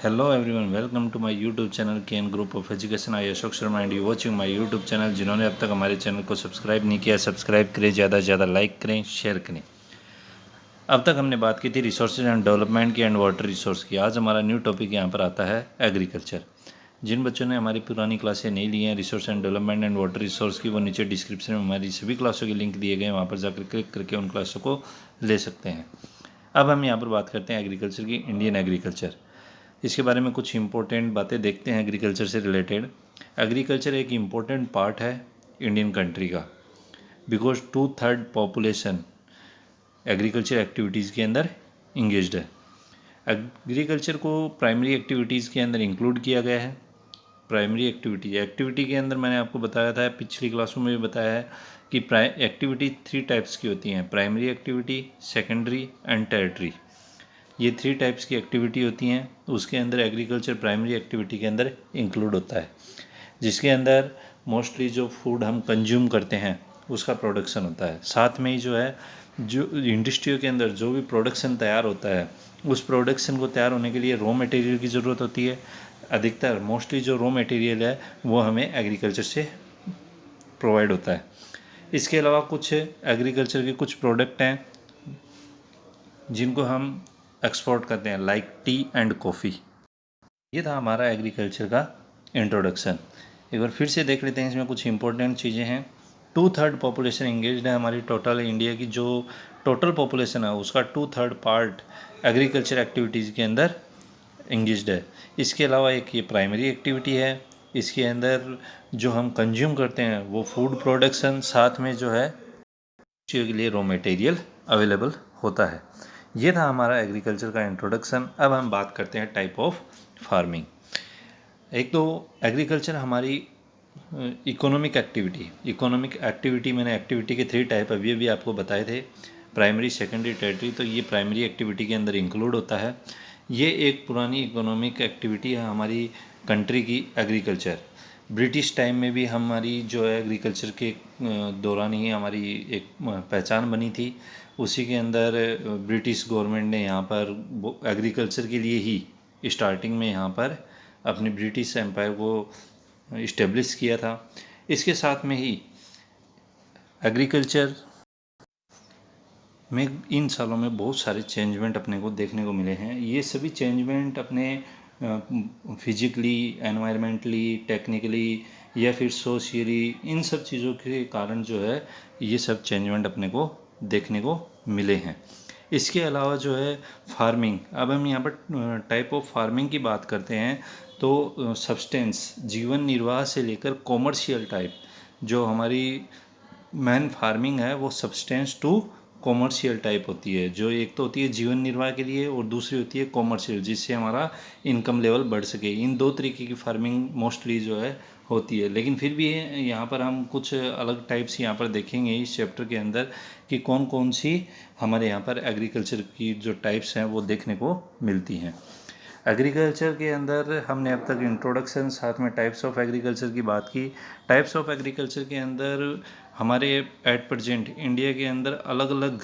Hello everyone, welcome to my YouTube channel KN Group of Education. I Ashok Sharma and you watching my YouTube channel. जिन्होंने अब तक हमारे channel को subscribe नहीं किया, सब्सक्राइब करें, ज़्यादा से ज़्यादा लाइक करें, शेयर करें। अब तक हमने बात की थी रिसोर्सेज एंड डेवलपमेंट की एंड वाटर रिसोर्स की। आज हमारा न्यू टॉपिक यहाँ पर आता है एग्रीकल्चर। जिन बच्चों ने हमारी पुरानी क्लासें नहीं ली हैं resource and development and water resource की, वो नीचे डिस्क्रिप्शन में हमारी सभी क्लासों के लिंक दिए गए हैं, वहाँ पर जाकर क्लिक करके उन क्लासों को ले सकते हैं। अब हम यहाँ पर बात करते हैं एग्रीकल्चर की, इंडियन एग्रीकल्चर। इसके बारे में कुछ इंपॉर्टेंट बातें देखते हैं एग्रीकल्चर से रिलेटेड। एग्रीकल्चर एक इम्पॉर्टेंट पार्ट है इंडियन कंट्री का, बिकॉज 2/3 पॉपुलेशन एग्रीकल्चर एक्टिविटीज़ के अंदर इंगेज्ड है। एग्रीकल्चर को प्राइमरी एक्टिविटीज़ के अंदर इंक्लूड किया गया है। प्राइमरी एक्टिविटी के अंदर मैंने आपको बताया था, पिछली क्लासों में भी बताया है कि एक्टिविटी 3 टाइप्स की होती हैं: primary activity, secondary and territory. ये 3 टाइप्स की एक्टिविटी होती हैं, उसके अंदर एग्रीकल्चर प्राइमरी एक्टिविटी के अंदर इंक्लूड होता है, जिसके अंदर मोस्टली जो फूड हम कंज्यूम करते हैं उसका प्रोडक्शन होता है। साथ में ही जो है, जो इंडस्ट्रियों के अंदर जो भी प्रोडक्शन तैयार होता है, उस प्रोडक्शन को तैयार होने के लिए रॉ मटेरियल की ज़रूरत होती है। अधिकतर मोस्टली जो रॉ मटेरियल है वो हमें एग्रीकल्चर से प्रोवाइड होता है। इसके अलावा कुछ एग्रीकल्चर के कुछ प्रोडक्ट हैं जिनको हम एक्सपोर्ट करते हैं, लाइक टी एंड कॉफ़ी। ये था हमारा एग्रीकल्चर का इंट्रोडक्शन। एक बार फिर से देख लेते हैं, इसमें कुछ इंपॉर्टेंट चीज़ें हैं। 2/3 पॉपुलेशन इंगेज्ड है। हमारी टोटल इंडिया की जो टोटल पॉपुलेशन है उसका 2/3 पार्ट एग्रीकल्चर एक्टिविटीज़ के अंदर इंगेज्ड है। इसके अलावा एक ये प्राइमरी एक्टिविटी है, इसके अंदर जो हम कंज्यूम करते हैं वो फूड प्रोडक्शन, साथ में जो है के लिए रॉ मटेरियल अवेलेबल होता है। ये था हमारा एग्रीकल्चर का इंट्रोडक्शन। अब हम बात करते हैं टाइप ऑफ फार्मिंग। एक तो एग्रीकल्चर हमारी इकोनॉमिक एक्टिविटी मैंने एक्टिविटी के 3 टाइप अभी भी आपको बताए थे, प्राइमरी, सेकेंडरी, टेरिटरी। तो ये प्राइमरी एक्टिविटी के अंदर इंक्लूड होता है। ये एक पुरानी इकोनॉमिक एक्टिविटी है हमारी कंट्री की, एग्रीकल्चर। ब्रिटिश टाइम में भी हमारी जो है एग्रीकल्चर के दौरान ही हमारी एक पहचान बनी थी। उसी के अंदर ब्रिटिश गवर्नमेंट ने यहाँ पर एग्रीकल्चर के लिए ही स्टार्टिंग में यहाँ पर अपनी ब्रिटिश एम्पायर को इस्टेब्लिश किया था। इसके साथ में ही एग्रीकल्चर में इन सालों में बहुत सारे चेंजमेंट अपने को देखने को मिले हैं। ये सभी चेंजमेंट अपने फिजिकली, एनवायरमेंटली, टेक्निकली या फिर सोशली, इन सब चीज़ों के कारण जो है ये सब चेंजमेंट अपने को देखने को मिले हैं। इसके अलावा जो है फार्मिंग, अब हम यहाँ पर टाइप ऑफ फार्मिंग की बात करते हैं तो सब्सटेंस, जीवन निर्वाह से लेकर कॉमर्शियल टाइप, जो हमारी मैन फार्मिंग है वो सब्सटेंस टू कॉमर्शियल टाइप होती है। जो एक तो होती है जीवन निर्वाह के लिए और दूसरी होती है कॉमर्शियल, जिससे हमारा इनकम लेवल बढ़ सके। इन 2 तरीके की फार्मिंग मोस्टली जो है होती है। लेकिन फिर भी यहाँ पर हम कुछ अलग टाइप्स यहाँ पर देखेंगे इस चैप्टर के अंदर कि कौन कौन सी हमारे यहाँ पर एग्रीकल्चर की जो टाइप्स हैं वो देखने को मिलती हैं। एग्रीकल्चर के अंदर हमने अब तक इंट्रोडक्शन, साथ में टाइप्स ऑफ एग्रीकल्चर की बात की। टाइप्स ऑफ एग्रीकल्चर के अंदर हमारे एट प्रेजेंट इंडिया के अंदर अलग अलग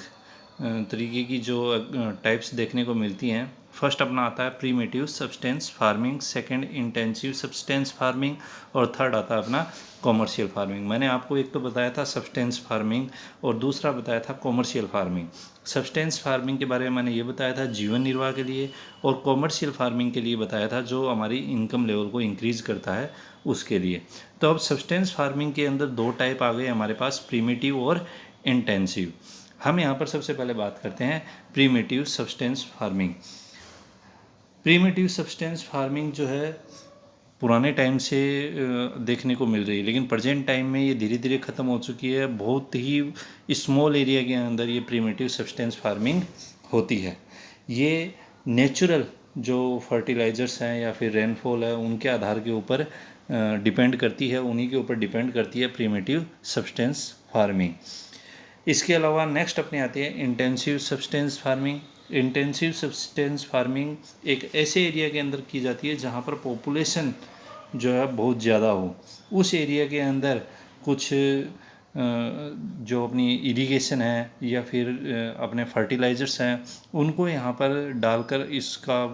तरीके की जो टाइप्स देखने को मिलती हैं। फर्स्ट अपना आता है primitive substance farming, second intensive substance farming और थर्ड आता है अपना कॉमर्शियल फार्मिंग। मैंने आपको एक तो बताया था सब्सटेंस फार्मिंग और दूसरा बताया था कॉमर्शियल फार्मिंग। सब्सटेंस फार्मिंग के बारे में मैंने ये बताया था जीवन निर्वाह के लिए, और कॉमर्शियल फार्मिंग के लिए बताया था जो हमारी इनकम लेवल को इंक्रीज़ करता है उसके लिए। तो अब सब्सटेंस फार्मिंग के अंदर 2 टाइप आ गए हमारे पास, प्रीमेटिव और इंटेंसिव। हम यहाँ पर सबसे पहले बात करते हैं primitive substance farming. Primitive substance farming जो है पुराने टाइम से देखने को मिल रही है, लेकिन प्रेजेंट टाइम में ये धीरे धीरे ख़त्म हो चुकी है। बहुत ही स्मॉल एरिया के अंदर ये प्रीमेटिव सब्सटेंस फार्मिंग होती है। ये नेचुरल जो फर्टिलाइज़र्स हैं या फिर रेनफॉल है उनके आधार के ऊपर डिपेंड करती है, उन्हीं के ऊपर डिपेंड करती है प्रीमेटिव सब्सटेंस फार्मिंग। इसके अलावा नेक्स्ट अपने आते हैं intensive substance farming. Intensive substance farming एक ऐसे एरिया के अंदर की जाती है जहाँ पर पॉपुलेशन जो है बहुत ज़्यादा हो। उस एरिया के अंदर कुछ जो अपनी इरिगेशन है या फिर अपने फर्टिलाइज़र्स हैं उनको यहाँ पर डालकर इसका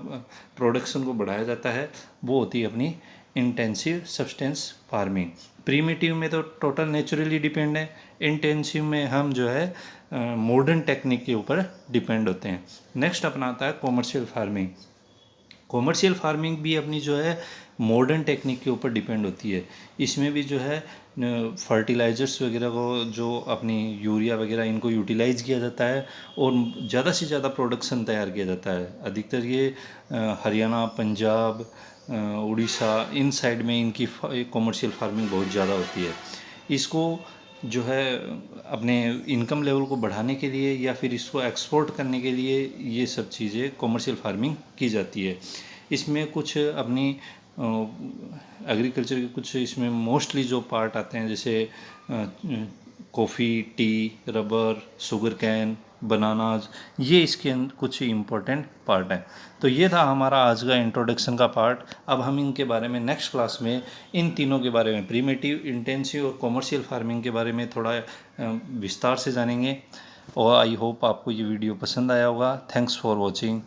प्रोडक्शन को बढ़ाया जाता है, वो होती है अपनी इंटेंसिव सब्सटेंस फार्मिंग। प्रीमिटिव में तो टोटल नेचुरली डिपेंड है, इंटेंसिव में हम जो है मॉडर्न टेक्निक के ऊपर डिपेंड होते हैं। नेक्स्ट अपना आता है कॉमर्शियल फार्मिंग। कॉमर्शियल फार्मिंग भी अपनी जो है मॉडर्न टेक्निक के ऊपर डिपेंड होती है। इसमें भी जो है फर्टिलाइज़र्स वगैरह को, जो अपनी यूरिया वगैरह, इनको यूटिलाइज़ किया जाता है और ज़्यादा से ज़्यादा प्रोडक्शन तैयार किया जाता है। अधिकतर ये हरियाणा, पंजाब, उड़ीसा, इन साइड में इनकी कॉमर्शियल फार्मिंग बहुत ज़्यादा होती है। इसको जो है अपने इनकम लेवल को बढ़ाने के लिए या फिर इसको एक्सपोर्ट करने के लिए ये सब चीज़ें कॉमर्शियल फार्मिंग की जाती है। इसमें कुछ अपनी एग्रीकल्चर के कुछ इसमें मोस्टली जो पार्ट आते हैं, जैसे coffee, T, rubber, sugar cane, bananas, ये इसके कुछ इम्पोर्टेंट पार्ट हैं। तो ये था हमारा आज का इंट्रोडक्शन का पार्ट। अब हम इनके बारे में नेक्स्ट क्लास में इन तीनों के बारे में, प्रीमिटिव, इंटेंसिव और कॉमर्शियल फार्मिंग के बारे में थोड़ा विस्तार से जानेंगे। और आई होप आपको ये वीडियो पसंद आया होगा। Thanks for watching.